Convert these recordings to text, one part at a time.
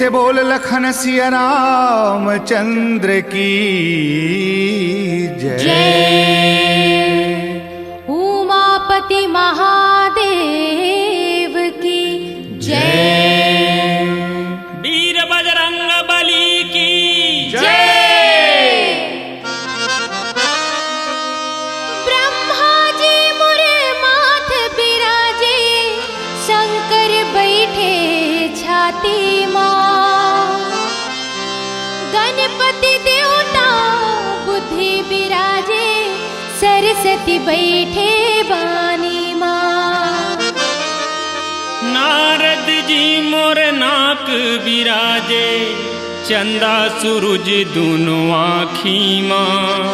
से बोल लखन सिया रामचंद्र की जय। उमापति महादेव की जय। वीर बजरंग बली की जय। ब्रह्मा जी मुरे माथ बिराजे, शंकर बैठे छाती मां। गणपति देवता बुद्धि बिराजे, सरस्वती बैठे बानी मां। नारद जी मोर नाक विराजे, चंदा सूरज दोनों आँखी माँ।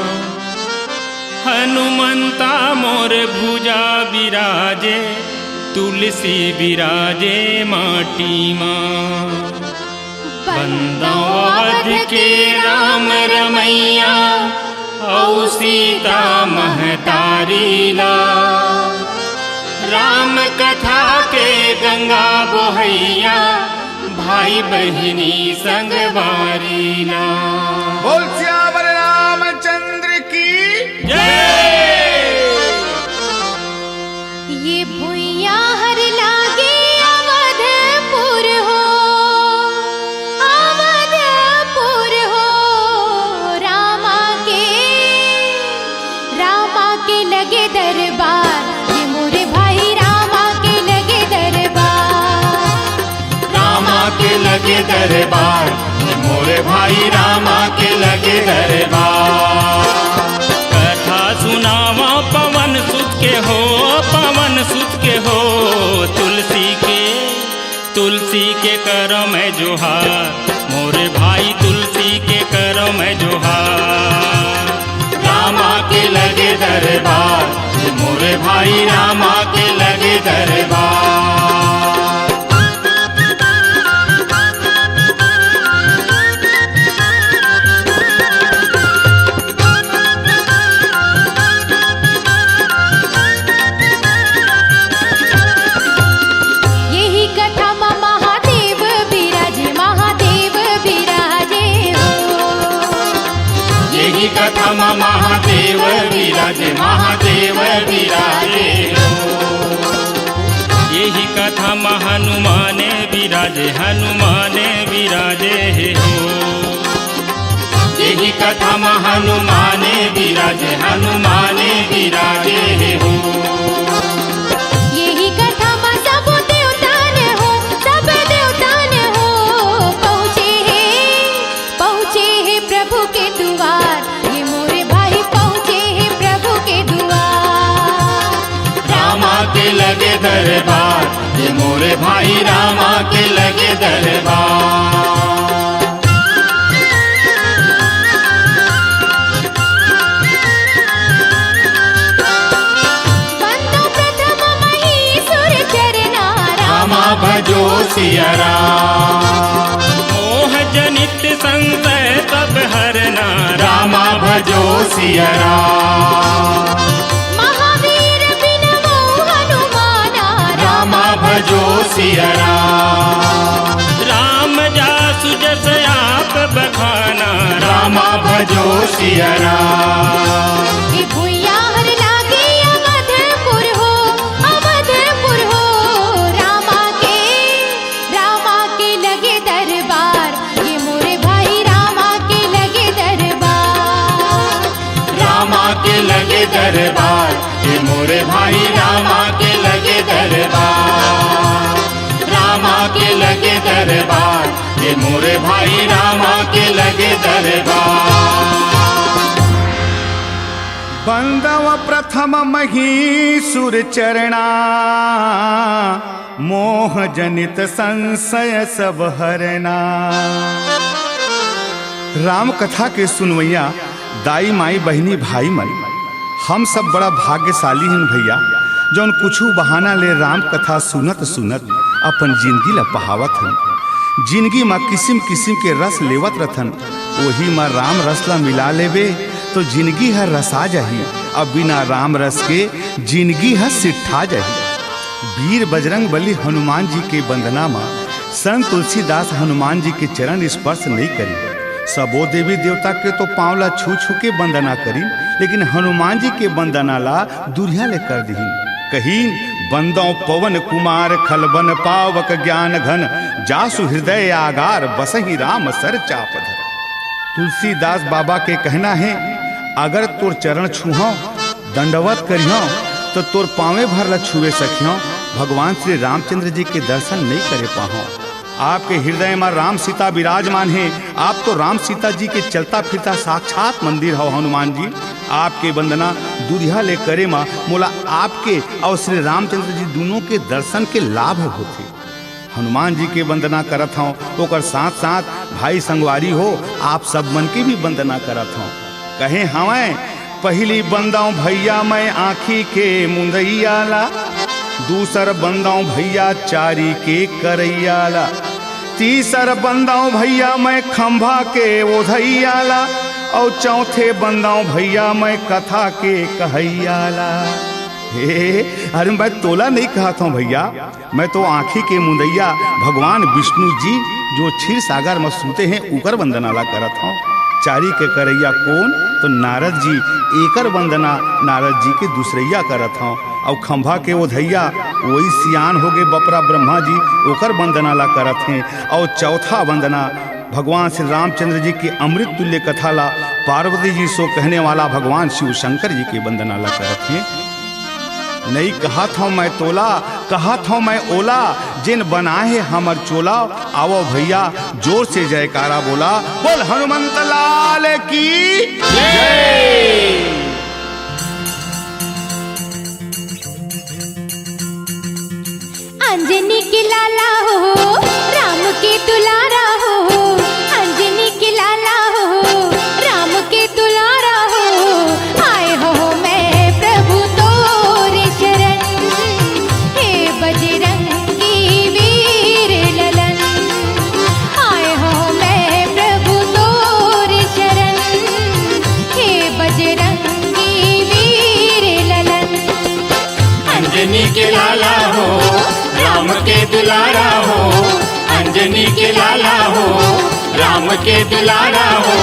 हनुमंता मोर भुजा विराजे, तुलसी विराजे माटी माँ। बंदौवध के राम रमैया, औ सीता महतारी ला। राम कथा के गंगा बोहैया, भाई बहिनी संग बारीला। बोल सियावर रामचंद्र की जय। ये भुइया हर लागे अवधपुर हो, अवधपुर हो। रामा के लगे दरबार, ये मोरे भाई रामा के लगे दरबार। रामा के लगे दरबार, मोरे भाई रामा के लगे दरबार। कथा सुनावा पवन सुत के हो, पवन सुत के हो। तुलसी के करो मैं जोहार, मोरे भाई तुलसी के करो मैं जोहार। रामा के लगे दरबार, मोरे भाई रामा के लगे दरबार। यही कथा में महादेव बिराजे, महादेव बिराजे हो। यही कथा में महादेव विराजे, महादेव विराजे हो। यही कथा में हनुमान विराजे, हनुमान विराजे हो। यही कथा में हनुमान विराजे, हनुमान विराजे हो। यही कथा में सब देवता ने हो, सब देवता ने हो। पहुँचे हैं प्रभु के द्वार, ये मोरे भाई पहुँचे हैं प्रभु के द्वार। रामा के लगे दरबार, ये मोरे भाई रामा के लगे दरबार। बंदो प्रथम महीसुर चरना, रामा भजो सिया राम। मोह जनित संशय सब हरना, रामा भजो सिया राम। महावीर बिन मोह हनुमाना, रामा भजो सिया राम। राम जासु जस आप बखाना, रामा भजो सिया राम। ये भुइया हर लागे अवधपुर हो, अवधपुर हो। रामा के लगे दरबार, ये मोरे भाई रामा के लगे दरबार। रामा के लगे दरबार, ये मोरे भाई रामा के लगे दरबार। रामा के लगे दरबार, ये मोरे भाई रामा के लगे दरबार। बंदव प्रथम महीसुर चरणा, मोह जनित संशय सब हरना। राम कथा के सुनवैया दाई माई बहिनी भाई मन, हम सब बड़ा भाग्यशाली हैं भैया, जौन कुछ बहाना ले राम कथा सुनत सुनत अपन जिंदगी ला पहावत हन। जिंदगी में किस्म किस्म के रस लेवत रथन, वही में राम रस ला मिला लेवे तो जिंदगी है रसा जाही। अब बिना राम रस के जिंदगी है सिट्ठा जाही। वीर बजरंग बली हनुमान जी के वंदना में संत तुलसीदास हनुमान जी के चरण स्पर्श नहीं करी। सबो देवी देवता के तो पाँवला छू छू के वंदना करी, लेकिन हनुमान जी के वंदना ला दुरिया ले कर दी। कहीं बंदो पवन कुमार खलबन पावक ज्ञान घन, जासु हृदय आगार बसहि राम सर चाप धर। तुलसीदास बाबा के कहना है, अगर तोर चरण छूहो दंडवत करियो तो तोर पाँवे भर ला छुए सकियो, भगवान श्री रामचंद्र जी के दर्शन नहीं करे पाहो। आपके हृदय में राम सीता विराजमान है। आप तो राम सीता जी के चलता फिरता साक्षात मंदिर हो हनुमान जी। आपके वंदना दुरिया ले करे माँ मोला आपके और श्री रामचंद्र जी दोनों के दर्शन के लाभ होते। हनुमान जी के वंदना करत हूँ, ओकर साथ साथ भाई संगवारी हो आप सब मन की भी वंदना करत हूँ। कहे हमें पहली बंदाऊँ भैया मैं आँखी के मुंदैयाला, दूसर बंदाऊँ भैया चारी के करैयाला, तीसर बंदाऊँ भैया मैं खंभा के ओधैयाला, और चौथे बंदाऊँ भैया मैं कथा के कहैयाला। हे अरे मैं तोला नहीं कहता हूँ भैया, मैं तो आँखी के मुंदैया भगवान विष्णु जी जो क्षीर सागर में सूते हैं उकर वंदना ला करत हूँ। चारी के करैया कौन? तो नारद जी, एकर वंदना नारद जी के दूसरैया करत हूँ। और खंभा के ओधैया वही सियान हो गए बपरा ब्रह्मा जी, ओकर वंदना ला करत हैं। और चौथा वंदना भगवान श्री रामचंद्र जी की अमृत तुल्य कथा ला पार्वती जी सो कहने वाला भगवान शिव शंकर जी की वंदना ला करत हैं। नहीं कहा था मैं तोला, कहा था मैं ओला, जिन बनाए हमर चोला, आवो भैया जोर से जयकारा बोला, बोल हनुमंत लाल की जय। अंजनी के लाला हो राम के दुलारा हो, अंजनी के लाला हो राम के दुलारा हो, आए हो मैं प्रभु तोरे शरण, हे बजरंगी वीर ललन, आए हो मैं प्रभु तोरे शरण, हे बजरंगी वीर ललन। अंजनी के लाला हो राम के दुलारा हो, अंजनी के लाला हो राम के दुलारा हो,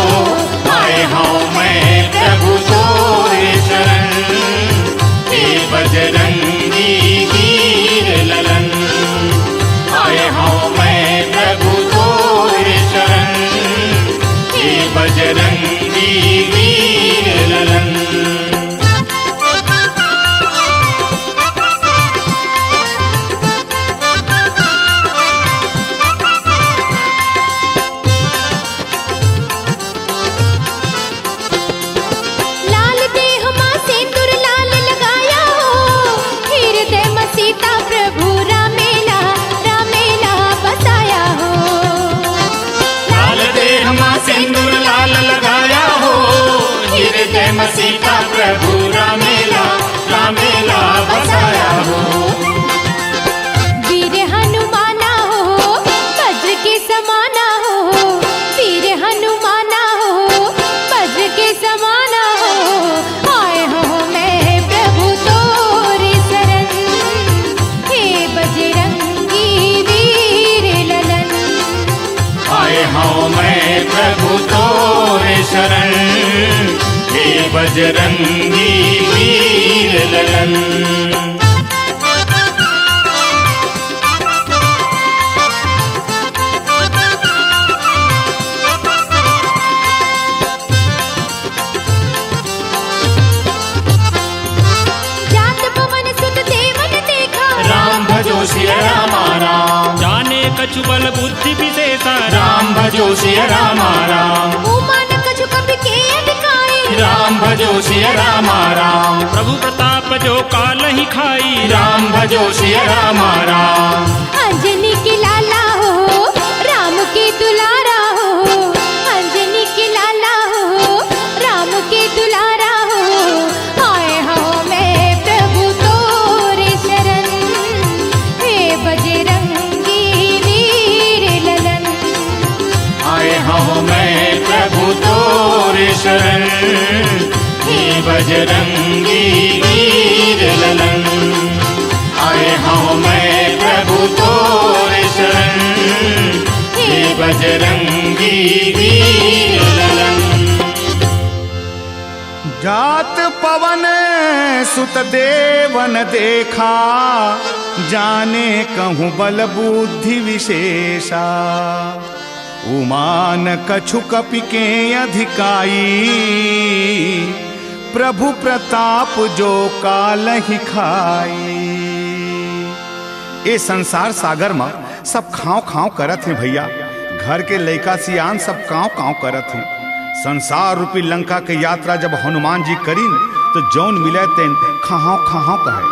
आए हूँ मैं प्रभु तोरे शरण, हे बजरंगी वीर ललन, आए हूँ मैं प्रभु तोरे शरण, हे बजरंगी वीर ललन। सीता प्रभु रामेला रामेला बसाया हो। वीर हनुमाना हो वज्र के समाना हो, वीर हनुमाना हो वज्र के समाना हो, आए हो मैं प्रभु तोरे शरण, हे बजरंगी वीर ललन, आए हो मैं प्रभु तोरे शरण, हे बजरंगी वीर ललन। जात पवन सुत देवन देखा, राम भजो सिया रामा राम, जाने कछु बल बुद्धि विशेषा, राम भजो सिया रामा राम, उमान कछु कपि के अधिकारी, राम भजो सिया रामा राम, प्रभु प्रताप जो काल ही खाई, राम भजो सिया रामा राम। अंजनी के लाला हो राम के दुलारा हो, अंजनी के लाला हो राम के दुलारा हो, आए हो मैं प्रभु तोरे शरण, हे बजरंगी वीर ललन, आए हो मैं प्रभु तोरे शरण, हे बजरंगी वीर ललन, आए हो मैं प्रभु तोरे शरण, बजरंगी वीर ललन। जात पवन सुत देवन देखा, जाने कहूँ बल बुद्धि विशेषा। उमान कछु कपि के अधिकाई, प्रभु प्रताप जो कालहि खाई। ए संसार सागर में सब खाँव खाँव करत हैं भैया। घर के लइका सियान सब काँव काँव करत हैं। संसार रूपी लंका के यात्रा जब हनुमान जी करीन तो जौन मिले तेन खाहाँ खाहाँ कहे,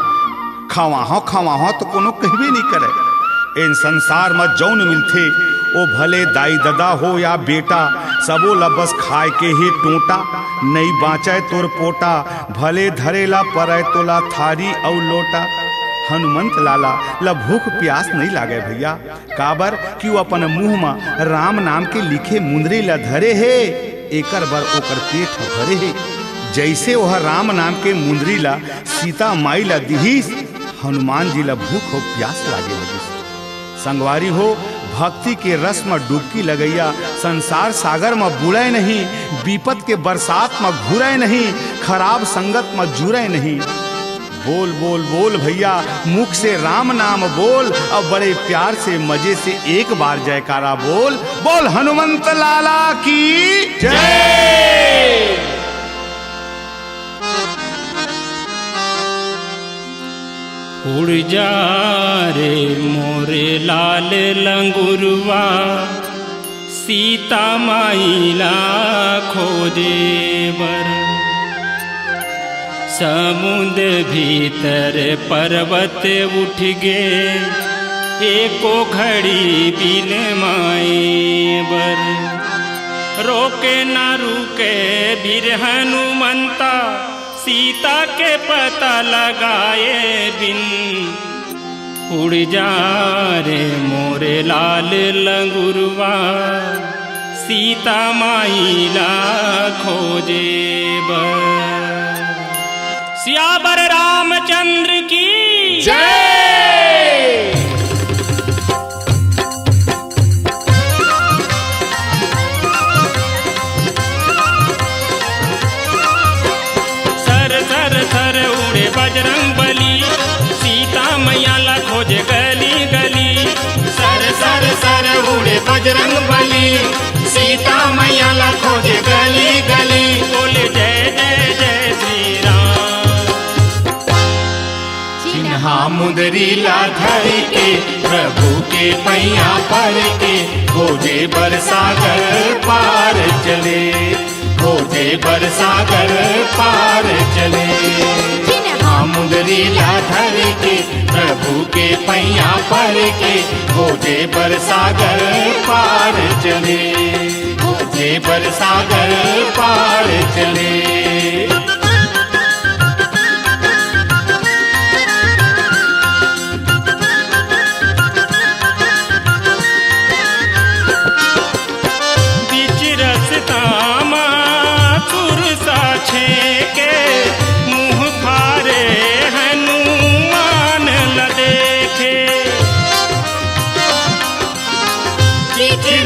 खवाहो खवाहो तो कोनो कहबे नहीं करे। इन संसार में जौन मिलथे ओ भले दाई ददा हो या बेटा, सबो ला बस खाए के ही टूटा। नहीं बाँचे तोर पोटा, भले धरेला परे तोला थारी और लोटा। हनुमंत लाला ला भूख प्यास नहीं लागे भैया, काबर कि वो अपन मुंह में राम नाम के लिखे मुंदरी ला धरे है, एकर बर ओकर पेट भरे है। जैसे वह राम नाम के मुंदरी ला सीता माई ला दिहिस, हनुमान जी ला भूख और प्यास लागे लगिस। संगवारी हो, भक्ति के रस में डुबकी लगैया, संसार सागर में बुड़े नहीं, विपत के बरसात में घुरे नहीं, खराब संगत में जुड़े नहीं। बोल बोल बोल भैया, मुख से राम नाम बोल, और बड़े प्यार से मजे से एक बार जयकारा बोल। बोल हनुमंत लाला की जय। उड़ जा रे मोरे लाल लंगुरवा, सीता माइला खोजे बर। समुद्र भीतर पर्वत उठ गे, एको घड़ी बिन माए बर। रोके ना रुके बीर हनुमंता, सीता के पता लगाए बिन। उड़ जा रे मोरे लाल लंगुरवा, सीता माइला खोजे बर। सियावर रामचंद्र की जय। सर सर सर उड़े बजरंग बली, सीता मैया ला खोजे गली गली। सर सर सर उड़े बजरंग बली, सीता मैया ला खोजे गली गली। बोले जय जय जय श्री राम। चिन्हा मुंदरी ला धर के, प्रभु के पैया पर के, खोजे बरसागर पार चले, खोजे बरसागर पार चले। चिन्हा मुंदरी ला धर के, प्रभु के पैया पर के, खोजे बरसागर पार चले, खोजे बरसागर पार चले।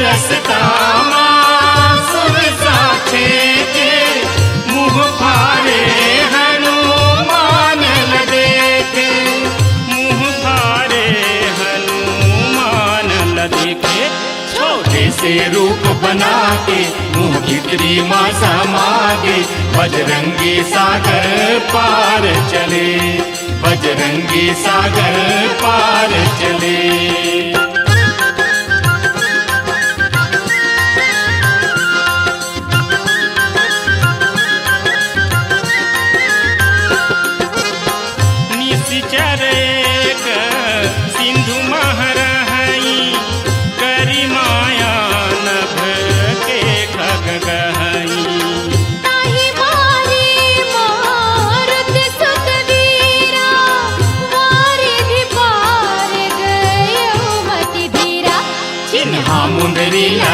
रसता सुर साछे के, मुँह फारे हनुमान न देखे। मुँह फारे हनुमान न देखे। छोटे से रूप बना के, मुँह भीतरी माँ समागे, बजरंगी सागर पार चले, बजरंगी सागर पार चले।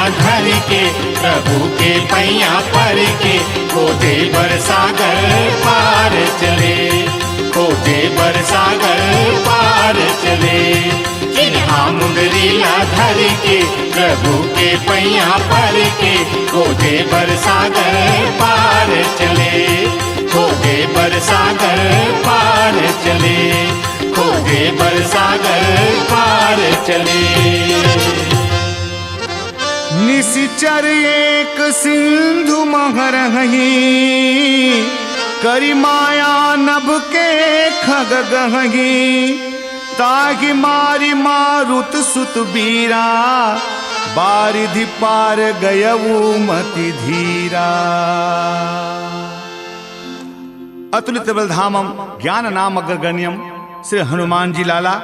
घर के, प्रभु के पैया पर के, खोजे बरसागर पार चले, खोजे बरसागर पार चले। चिन्हा मुंदरी ला धर के प्रभु के पैया पर के खोदे बरसागर पार चले, खोदे बरसागर पार चले, खोदे बरसागर पार चले। निशिचर एक सिंधु महरही करी माया नभ के खग गहगी ताहि मारी मारुत सुत बीरा बारिधि पार गयऊ मति धीरा। अतुलित बलधामम ज्ञान नाम अग्रगण्यम श्री हनुमान जी लाला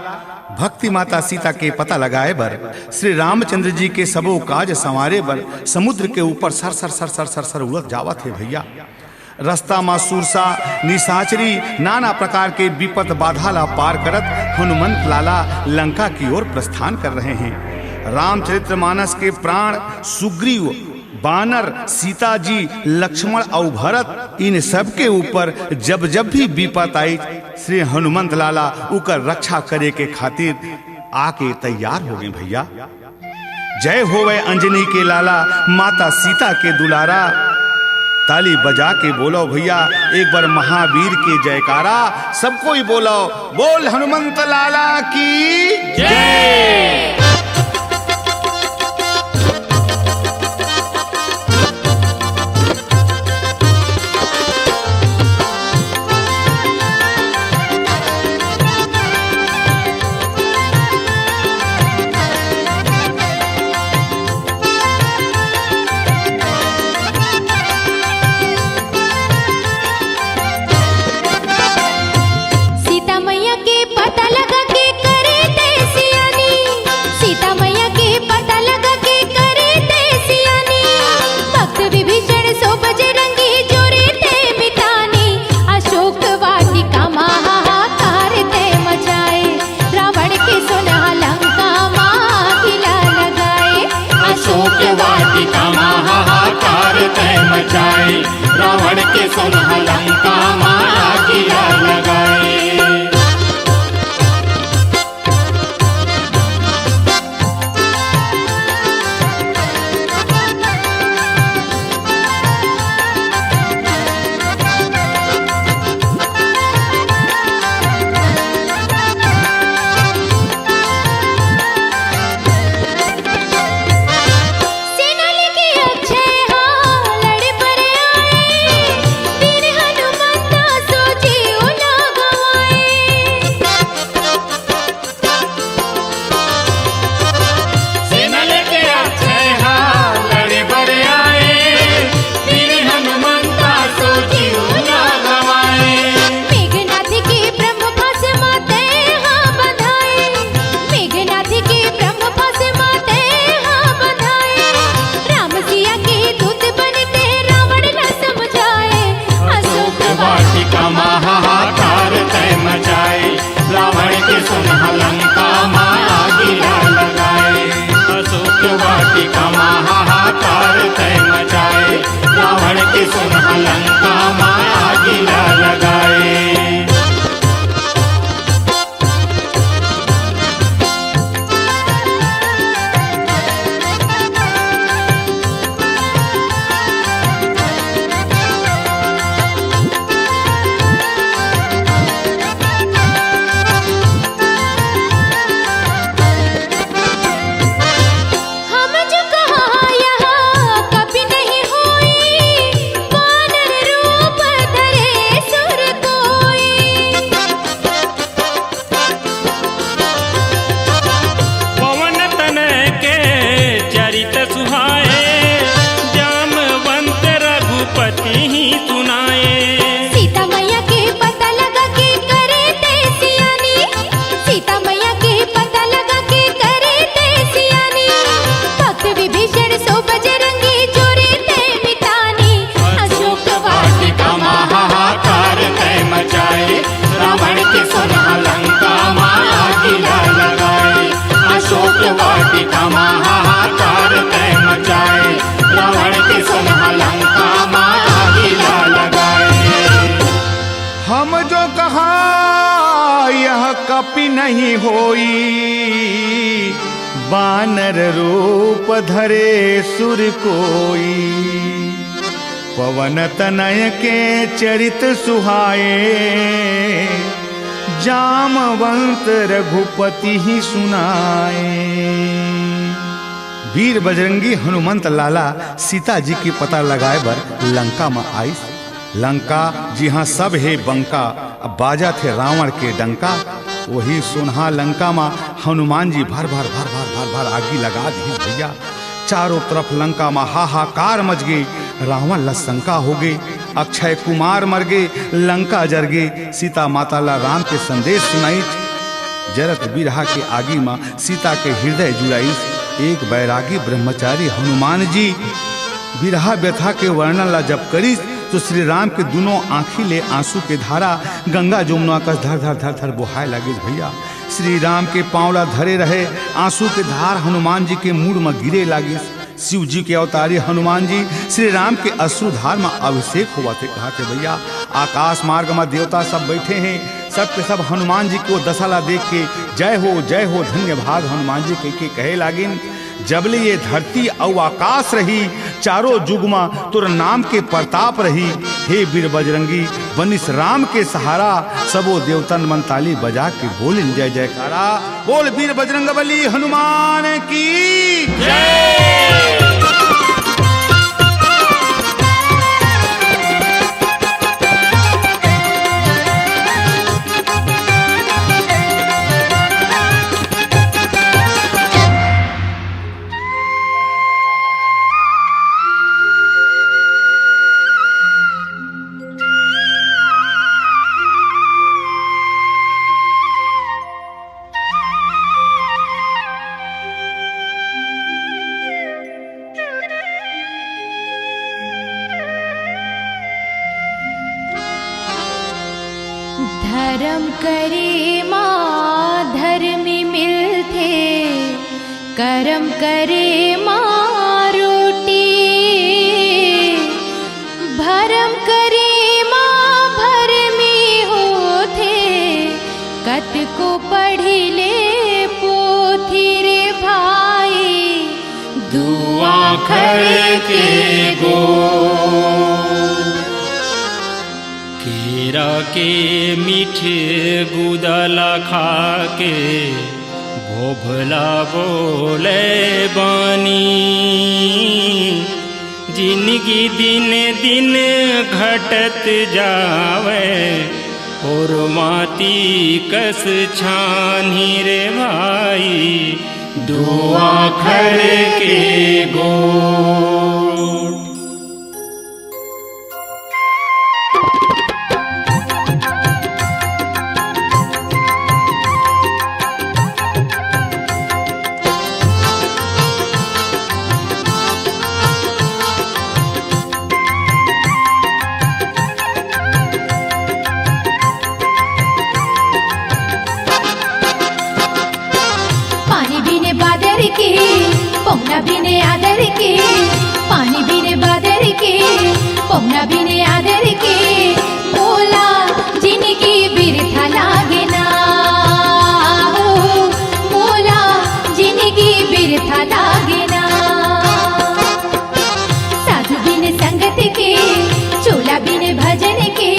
भक्ति माता सीता के पता लगाए बर श्री रामचंद्र जी के सबो काज संवारे बर समुद्र के ऊपर सर सर सर सर सर सर उड़त जावत है भैया। रास्ता में सुरसा निशाचरी नाना प्रकार के विपत बाधा ला पार करत हनुमंत लाला लंका की ओर प्रस्थान कर रहे हैं। रामचरितमानस के प्राण सुग्रीव बानर सीता जी लक्ष्मण और भरत इन सब के ऊपर जब जब भी विपत आई श्री हनुमंत लाला उकर रक्षा करे के खातिर आके तैयार हो गए भैया। जय होवे अंजनी के लाला माता सीता के दुलारा। ताली बजा के बोलो भैया एक बार महावीर के जयकारा। सबको ही बोलो बोल हनुमंत लाला की जय। रावण के सुन लंका माया किया लगाए। कपि नहीं होई बानर रूप धरे सुर कोई, पवन तनय के चरित सुहाए, जामवंत रघुपति ही सुनाए। वीर बजरंगी हनुमंत लाला सीता जी की पता लगाए बर लंका में आई। लंका जी हाँ सब है बंका, अब बाजा थे रावण के डंका। वही सुनहा लंका में हनुमान जी भर भर भर भर भर भर आगी लगा दी भैया। चारों तरफ लंका में हाहाकार मच गई, रावण लशंका हो गई, अक्षय कुमार मर गए, लंका जर गई। सीता माता ला राम के संदेश सुनाई, जरत बिरहा के आगी में सीता के हृदय जुड़ाई। एक बैरागी ब्रह्मचारी हनुमान जी बिरहा व्यथा के वर्णन ला जब करी तो श्री राम के दोनों आंखी ले आंसू के धारा गंगा जमुना का धर धर धर धर बोहाए लगे भैया। श्री राम के पांवला धरे रहे, आंसू के धार हनुमान जी के मूड में गिरे लागे। शिव जी के अवतारी हनुमान जी श्री राम के अश्रुधार में अभिषेक हुआ थे। कहा थे भैया आकाश मार्ग में देवता सब बैठे हैं, सब के सब हनुमान जी को दशला देख के जय हो धन्य भाग हनुमान जी के कहे लागिन। जबले ये धरती और आकाश रही, चारों जुग में तुर नाम के प्रताप रही। हे वीर बजरंगी बनिस राम के सहारा, सबो देवतन मन ताली बजा के बोलिन जय जयकारा। बोल वीर बजरंग बली हनुमान की जय। धर्म करे माँ धर्मी मिलते, कर्म करे माँ रोटी। भरम करे माँ भरमी होते, कत को पढ़ी ले पोथी रे भाई। दुआ खड़े के गो केरा के मीठे गुदला खा के भोभला बोले बानी। जिंदगी दिन दिन घटत जावे और माटी कस छानी रे भाई। दुआ खड़े के गो पौना बिने आदर के, पानी बिने बादर के, पौना बिने आदर के। बोला जिनकी बिरथा लागे ना हो, बोला जिनकी बिरथा लागे ना। साधु बिने संगत के, चोला बिने भजन के,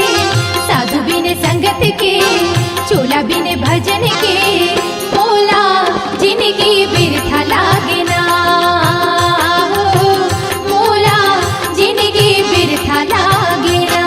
साधु बिने संगत के, चोला बिने भजन के। बोला जिनकी बिरथा लागे ना हो, मोला जिनकी बिरथा लागे ना।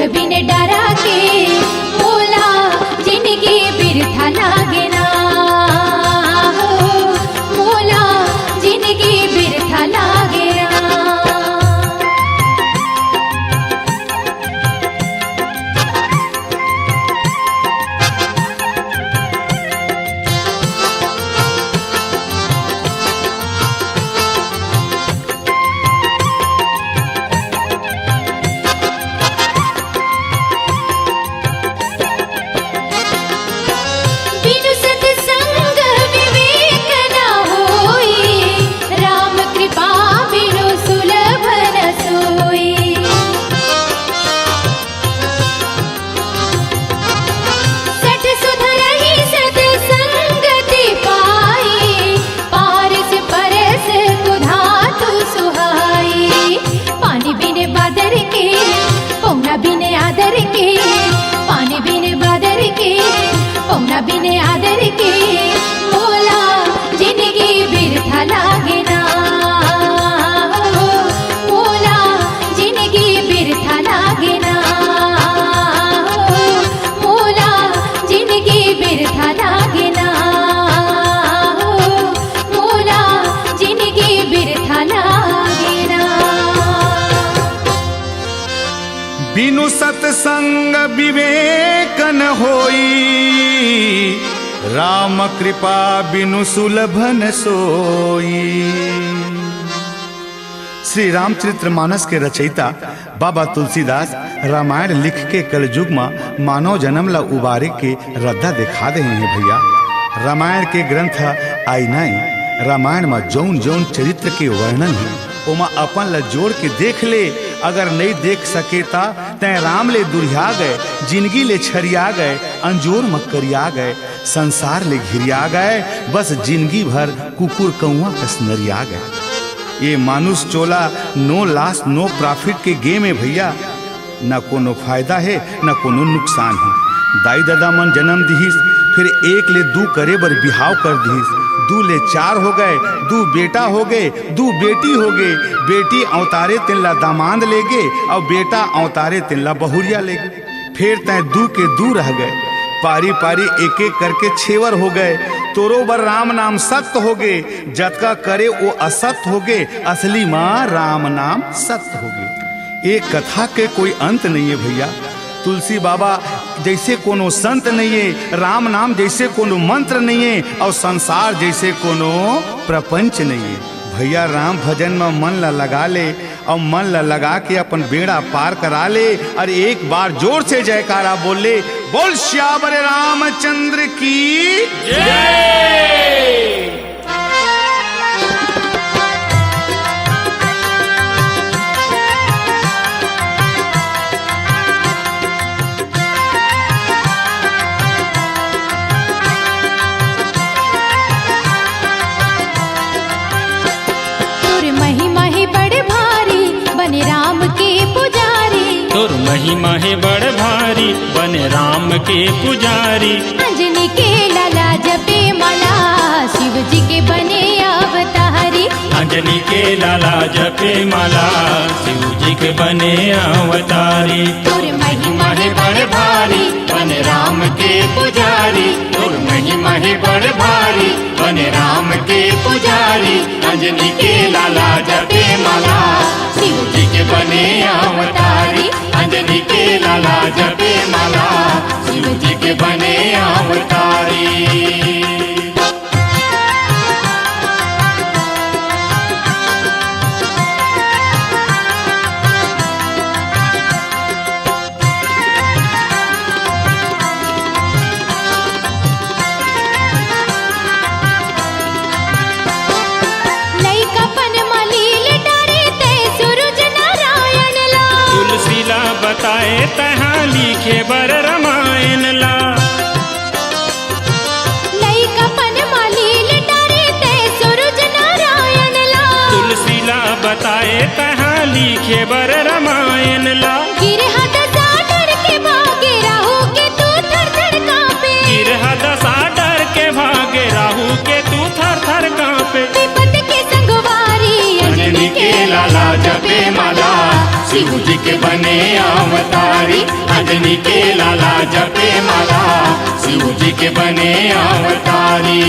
बिन बिनु सत्संग विवेकन होई, राम कृपा बिनु सुलभन सोई। श्री रामचरितमानस के रचयिता बाबा तुलसीदास रामायण लिख के कलयुग में मानव जन्म ला उबारे के रद्दा दिखा दे हैं भैया। रामायण के ग्रंथ आईनाई, रामायण में जौन जौन चरित्र के वर्णन है ओमा अपन ला जोड़ के देख ले। अगर नहीं देख सके ता तय राम ले दुरिया गए, जिंदगी ले छरिया गए, अंजोर मकरिया गए, संसार ले घिरिया गए, बस जिंदगी भर कुकुर कौआ कस नरिया गए। ये मानुष चोला नो लॉस नो प्रॉफिट के गेम है भैया। न कोनो फायदा है न कोनो नुकसान है। दाई दादा मन जन्म दिहिस, फिर एक ले दू करे बर बिहाव कर दिहिस, 2 ले 4 हो गए, 2 बेटा हो गए, 2 बेटी हो गए, बेटी अवतारे तिनला दामाद ले गए और बेटा अवतारे तिनला बहुरिया ले गए। फिर तय 2 के 2 रह गए, पारी पारी एक एक करके 6 हो गए। तोरो बर राम नाम सत्य हो गए, जतका करे वो असत्य हो गए, असली माँ राम नाम सत्य हो गए। एक कथा के कोई अंत नहीं है भैया। तुलसी बाबा जैसे कोनो संत नहीं है, राम नाम जैसे कोनो मंत्र नहीं है, और संसार जैसे कोनो प्रपंच नहीं है भैया। राम भजन में मन ला लगा ले और मन ला लगा के अपन बेड़ा पार करा ले। और एक बार जोर से जयकारा बोल ले, बोल श्यावर रामचंद्र की जय। तोर महिमा है बड़ भारी, बने राम के पुजारी। अंजनी के लाला जपे माला, शिव जी के बने अवतारी। अंजनी के लाला जपे माला, शिव जी के बने अवतारी। तोर महिमा है बड़ भारी, बने राम के पुजारी। तोर महिमा है बड़ भारी, बने राम के पुजारी। अंजनी के लाला जपे माला, शिव जी के बने अवतारी। अंजनी के लाला जपे माला, शिव जी के बने अवतारी। बताए तहाँ लिखे बर रामायण ला। लइकापन माली लटारे ते सूरज नारायण ला। तुलसी ला बताए तहाँ लिखे बर रामायण ला। गिरहा दशा डर के भागे राहु के तू थर थर कांपे। गिरहा दशा डर के भागे राहु के तू थर थर कांपे। विपत के संगवारी, अंजनी के लाला जपे माला, शिव जी के बने अवतारी। अंजनी के लाला जपे माला, शिव जी के बने अवतारी।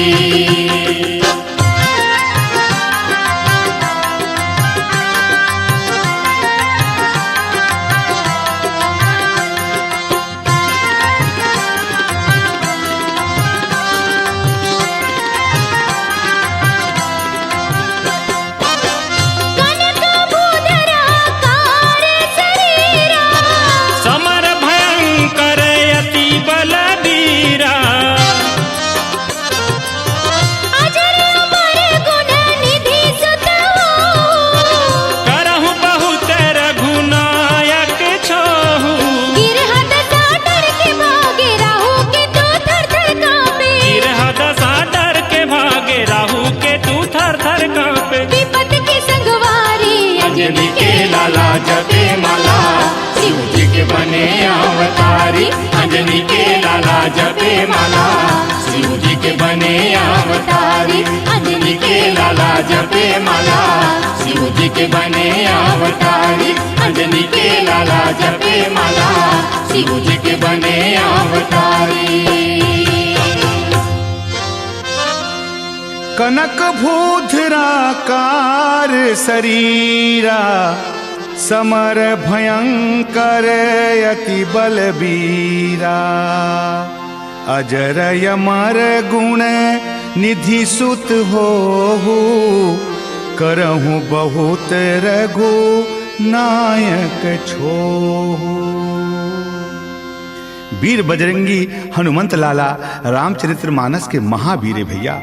अंजनी के लाला जपे माला, शिव जी के बने अवतारी। अंजनी के लाला जपे माला, शिव जी के बने अवतारी। अंजनी के लाला जपे माला, शिव जी के बने अवतारी। अंजनी के लाला जपे माला, शिव जी के बने अवतारी। कनक भूधराकार शरीरा, समर भयंकर अति बलबीरा अजर यमर गुण निधि सुत हो करहु बहुत रघु नायक छोहु। वीर बजरंगी हनुमंत लाला रामचरित्र मानस के महावीर भैया।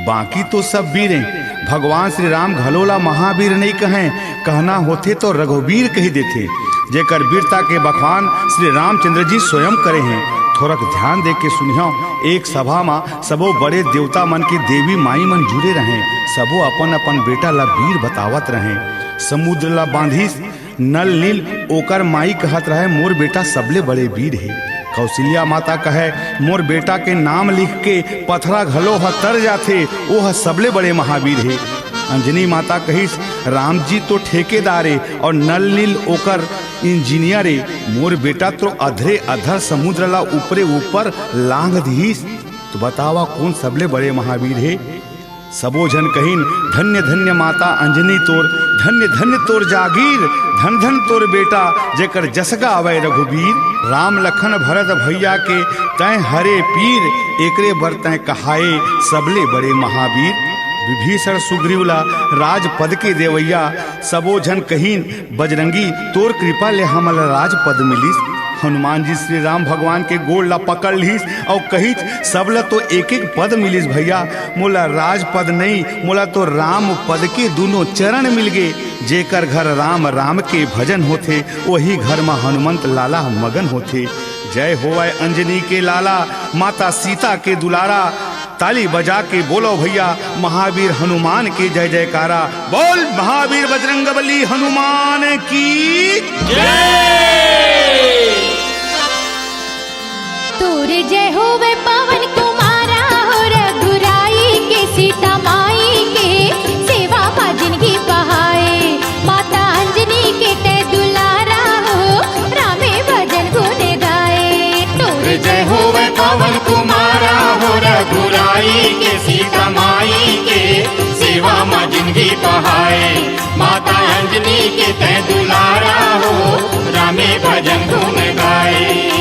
बाकी तो सब वीर हैं, भगवान श्री राम घलोला महावीर नहीं कहें, कहना होते तो रघुवीर कही देते। जेकर वीरता के बखान श्री रामचंद्र जी स्वयं करे हैं। थोड़क ध्यान दे के सुनियो। एक सभा में सबो बड़े देवता मन के देवी माई मन जुड़े रहे, सबो अपन अपन बेटा ला वीर बतावत रहे। समुद्र ला बांधिस नल नील ओकर माई कहत रहे मोर बेटा सबले बड़े वीर है। कौशल्या माता कहे मोर बेटा के नाम लिख के पथरा घलो ह तर जाथे, ओह सबले बड़े महावीर है। अंजनी माता कहिस राम जी तो ठेकेदारे और नल नील ओकर इंजीनियरे, मोर बेटा तो अधरे अधर समुद्र ला ऊपरे ऊपर लांग दीस। तो बतावा कौन सबले बड़े महावीर है। सबो जन कहिन धन्य धन्य माता अंजनी तोर, धन्य धन्य तोर जागीर, धन धन तोर बेटा जेकर जसगा आवे रघुवीर। राम लखन भरत भैया के तय हरे पीर, एकरे बर तय कहाए सबले बड़े महावीर। विभीषण सुग्रीवला राजपद के देवैया, सबो जन कहिन बजरंगी तोर कृपा ले हमल राजपद मिलिस। हनुमान जी श्री राम भगवान के गोड़ ला पकड़ लीस और कहिच सबला तो एक एक पद मिलिस भैया, मोला राजपद नहीं मोला तो राम पद के दोनों चरण मिल गए। जेकर घर राम राम के भजन होथे, वही घर में हनुमंत लाला मगन होथे। जय होवे अंजनी के लाला, माता सीता के दुलारा। ताली बजा के बोलो भैया महावीर हनुमान के जय जयकारा। बोल महावीर बजरंगबली हनुमान की जय। तोर जय होवे पवन कुमारा हो रघुराई के सीता माई के सेवा पा जिनकी बहाए। माता अंजनी के ते दुलारा हो रामे भजन गुण गाए। तोर जय होवे पवन कुमारा हो रघुराई के सीता माई के सेवा माँ जिंदगी बहाए। माता अंजनी के ते दुलारा हो रामे भजन गुण गाए।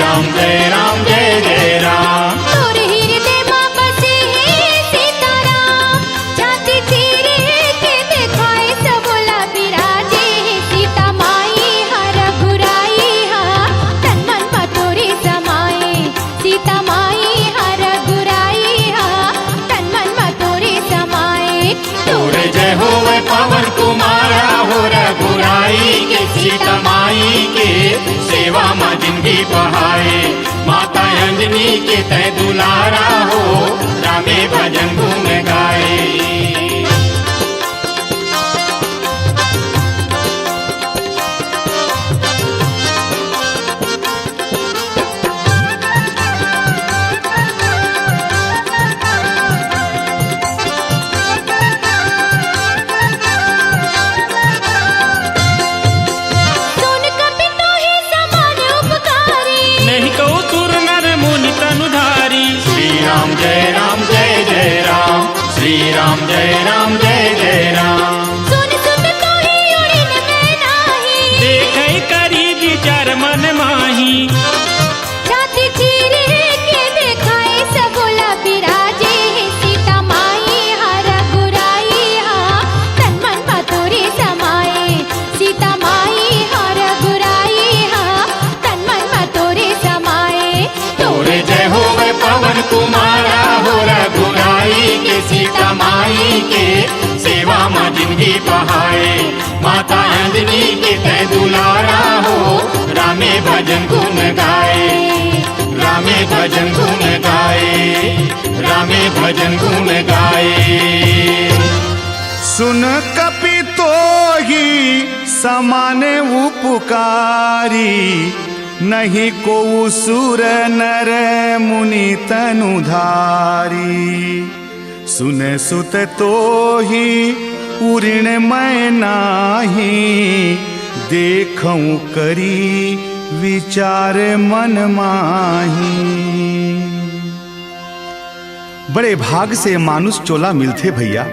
राम जय राम जय जय राम। तोर हृदय मां बसे है सीताराम, छाती चीरे के दिखाए सबोला विराजे है। सीता माई हा रघुराई हा तन मन पा तोरे समाए। सीता माई हा रघुराई हा तन मन पा तोरे समाए। तोरे जय होवे पवन कुमारा हो रघुराई के सीता माई के सेवा माँ जिंदगी बहाए। माता अंजनी के तय दुलारा हो रामे भजन गुण गाए। राम जय राम जय जय राम। श्री राम जय राम जय जय राम। सुन सुन तो ही उड़िन में नाही, देखै करी विचार मन माही। छाती चीरे के दिखाए सबोला विराजे है। सीता माई हा रघुराई हा तन मन पा तोरे समाए। सीता माई हा रघुराई हा तन मन पा तोरे समाए। तोरे जय होवे पवन कुमारा हो रघुराई के सीता माई के सेवा माँ जिंदगी बहाए। माता अंजनी के तय दुलारा हो रामे भजन गुण गाए। रामे भजन गुण गाए। रामे भजन गुण गाए। सुन कपि तो ही समाने उपकारी, नहीं को सुर नर मुनि तनुधारी। सुन सुत तो ही उऋण मैं नाही, देखऊं करी विचार मन माही। बड़े भाग से मानुष चोला मिलते भैया।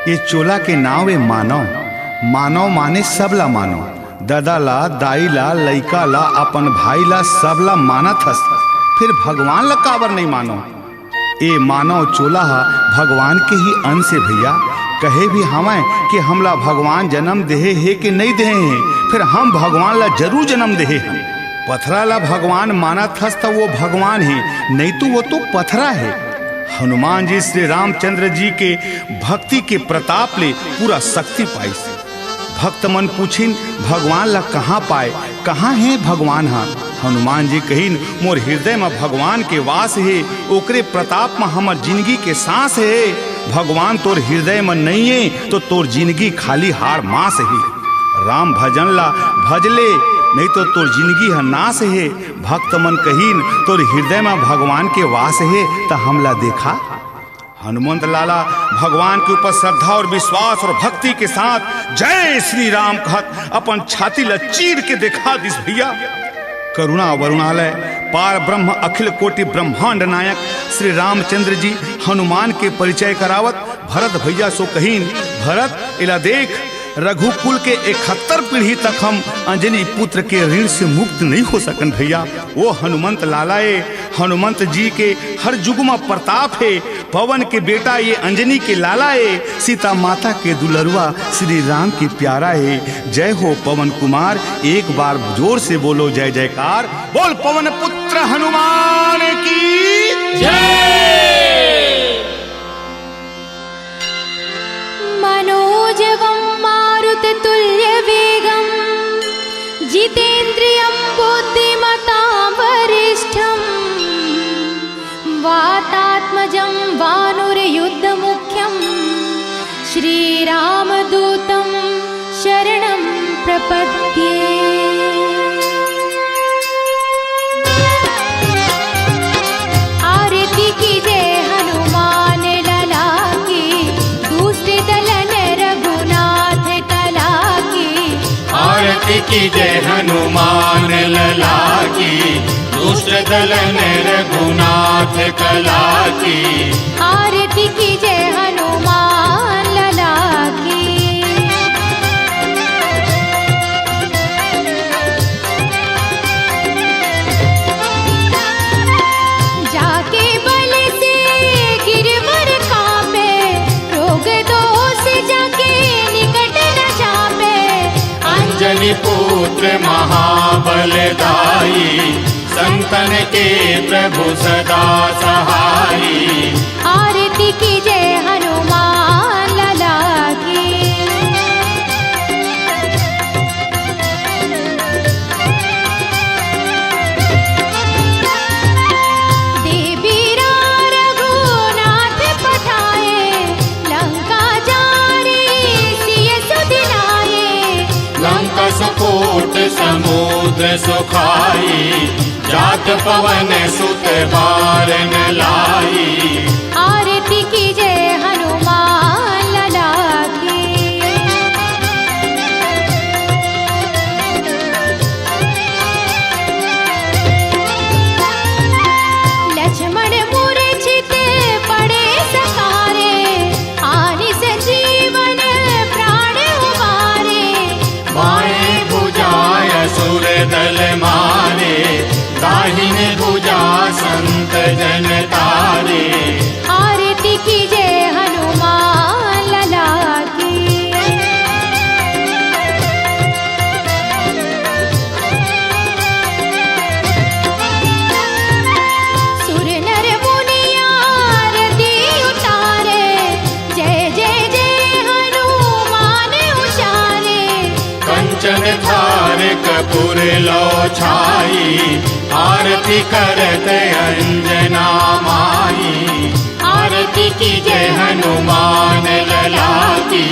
ये चोला के नाव है मानव। मानव माने सबला मानव, दादा ला, दाई ला, लइका ला, अपन भाई ला, सबला मानत हस। फिर भगवान ला काबर नहीं मानो। ए मानव चोला भगवान के ही अंश है भैया। कहे भी हमें कि हमला भगवान जन्म देहे है कि नहीं देहे हैं, फिर हम भगवान ला जरूर जन्म देहे हैं। पथरा ला भगवान मानत हस तो वो भगवान है, नहीं तो वो तो पथरा है। हनुमान जी श्री रामचंद्र जी के भक्ति के प्रताप ले पूरा शक्ति पाई से। भक्त मन पूछिन भगवान ला कहाँ पाए, कहाँ है भगवान। हाँ हनुमान जी कहिन मोर हृदय में भगवान के वास है, ओकरे प्रताप में हमर जिंदगी के सांस है। भगवान तोर हृदय में नहीं है तो तोर जिंदगी खाली हार मास है। राम भजन ला भजले नहीं तो तोर जिंदगी है नाश है। भक्त मन कहिन तोर हृदय में भगवान के वास है, तो हमला देखा। हनुमंत लाला भगवान के ऊपर श्रद्धा और विश्वास और भक्ति के साथ जय श्री राम कहत अपन छाती ला चीर के देखा दिस भैया। करुणा वरुणालय पार ब्रह्म अखिल कोटि ब्रह्मांड नायक श्री रामचंद्र जी हनुमान के परिचय करावत भरत भैया सो कहीन, भरत इला देख, रघुकुल के 71 पीढ़ी तक हम अंजनी पुत्र के ऋण से मुक्त नहीं हो सकन भैया। वो हनुमंत लालाए, हनुमंत जी के हर युग में प्रताप है। पवन के बेटा ये अंजनी के लाला है, सीता माता के दुलरुआ श्री राम की प्यारा है। जय हो पवन कुमार, एक बार जोर से बोलो जय जयकार। बोल पवन पुत्र हनुमान की जय। मनोजवं मारुततुल्य वेगं, जितेन्द्रियं बुद्धिमतां वरिष्ठं, वातात्मजं वानुरयुद्धमुख्यं, श्रीरामदूतं शरणं प्रपद्ये। आरती कीजे हनुमान लला की, दूसरे दलन रघुनाथ कला की। आरती कीजे हनुमान लला की, दूसरे दलन रघुनाथ कला की। आरती कीजे हनुमान लला की। जाके बल से गिरवर कांपे, रोग दोष जाके निकट न चापे। अंजनी पुत्र महाबलदाई, संतन के प्रभु सदा सहाई। आरती कीजे हनुमान लला की। देवीरा रघुनाथ पठाए, लंका जारे सिय सुदिलाए। लंका सुकोट समुद्र सुखाई, जात पवन सुत बार न लाई। आरती कीजे हनुमान लला की। लक्ष्मण मूर्छित पड़े सकारे, आनि संजीवन प्राण उबारे। बाएं भुजाय असुर दल मारे, दाहिने भुजा संत जन तारे। आरती कीजे हनुमान लला की। सुर नर मुनि आरती उतारे, जय जय जय हनुमान उचारे। कंचन थार कपूर लो छाई, आरती करत अंजना माई। आरती आरती की जय हनुमान लला की,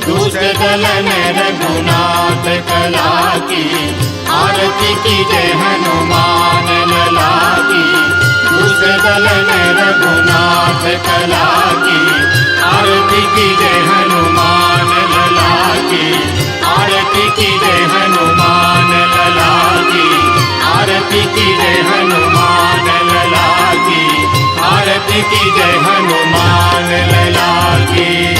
दूसरे दलन रघुनाथ कला की। आरती की जय हनुमान लला की, दूसरे दलन रघुनाथ कला की। आरती की जय हनुमान लला की, आरती की जय हनुमान लला की। आरती की जय हनुमान लला की, आरती की जय हनुमान लला की।